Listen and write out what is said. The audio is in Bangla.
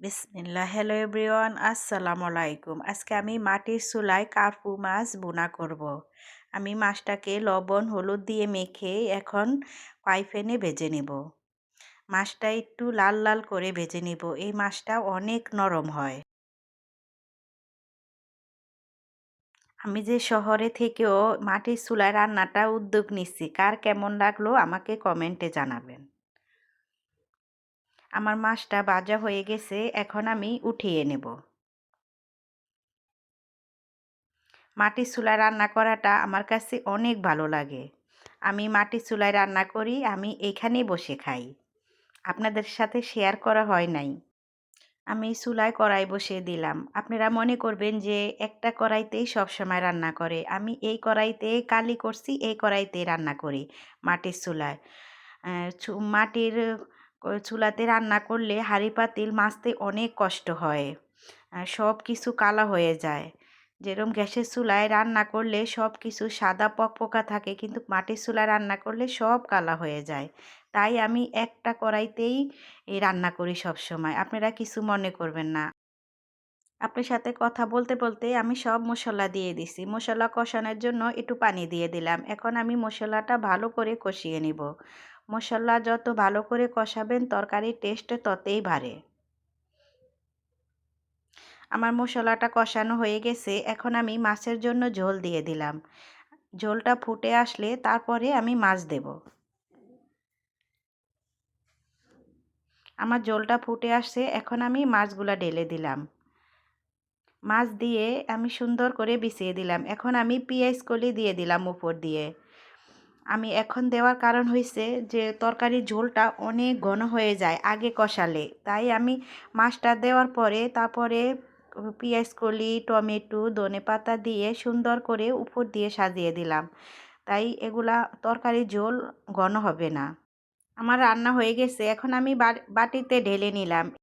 বিসমিল্লাহ। হ্যালো এভরিওয়ান, আসসালামু আলাইকুম। আজকে আমি মাটির চুলায় কার্পু মাছ ভুনা করব। আমি মাছটাকে লবণ হলুদ দিয়ে মেখে এখন ফ্রাই প্যানে ভেজে নেব। মাছটা একটু লাল লাল করে ভেজে নেব। এই মাছটা অনেক নরম হয়। আমি যে শহরে থেকেও মাটির চুলায় রান্নাটা উদ্যোগ নিচ্ছি, কার কেমন লাগলো আমাকে কমেন্টে জানাবেন। আমার মাছটা ভাজা হয়ে গেছে, এখন আমি উঠিয়ে নেব। মাটির চুলায় রান্না করাটা আমার কাছে অনেক ভালো লাগে। আমি মাটির চুলায় রান্না করি, আমি এখানেই বসে খাই। আপনাদের সাথে শেয়ার করা হয় নাই। আমি চুলায় কড়াই বসিয়ে দিলাম। আপনারা মনে করবেন যে একটা কড়াইতেই সবসময় রান্না করে। আমি এই কড়াইতে কালি করছি, এই কড়াইতে রান্না করি মাটির চুলায়। মাটির চুলাতে রান্না করলে হাঁড়ি পাতিল মাজতে অনেক কষ্ট হয়। সব কিছু কালো হয়ে যায়। যেরকম গ্যাসের চুলায় রান্না করলে সব কিছু সাদা পকপকা থাকে, কিন্তু মাটির চুলায় রান্না করলে সব কালো হয়ে যায়। তাই আমি একটা কড়াইতেই রান্না করি সবসময়। আপনারা কিছু মনে করবেন না। আপনার সাথে কথা বলতে বলতে আমি সব মশলা দিয়ে দিছি। মশলা কষানোর জন্য একটু পানি দিয়ে দিলাম। এখন আমি মশলাটা ভালো করে কষিয়ে নিব। মশলা যত ভালো করে কষাবেন তরকারির টেস্ট ততই বাড়ে। আমার মশলাটা কষানো হয়ে গেছে, এখন আমি মাছের জন্য ঝোল দিয়ে দিলাম। ঝোলটা ফুটে আসলে তারপরে আমি মাছ দেব। আমার ঝোলটা ফুটে আসছে, এখন আমি মাছগুলা ঢেলে দিলাম। মাছ দিয়ে আমি সুন্দর করে বিছিয়ে দিলাম। এখন আমি পেঁয়াজ কলি দিয়ে দিলাম উপর দিয়ে। আমি এখন দেওয়ার কারণ হয়েছে যে তরকারির ঝোলটা অনেক ঘন হয়ে যায় আগে কষালে। তাই আমি মাছটা দেওয়ার পরে তারপরে পেঁয়াজ কলি, টমেটো, ধনেপাতা দিয়ে সুন্দর করে উপর দিয়ে সাজিয়ে দিলাম। তাই এগুলা তরকারির ঝোল ঘন হবে না। আমার রান্না হয়ে গেছে, এখন আমি বাটিতে ঢেলে নিলাম।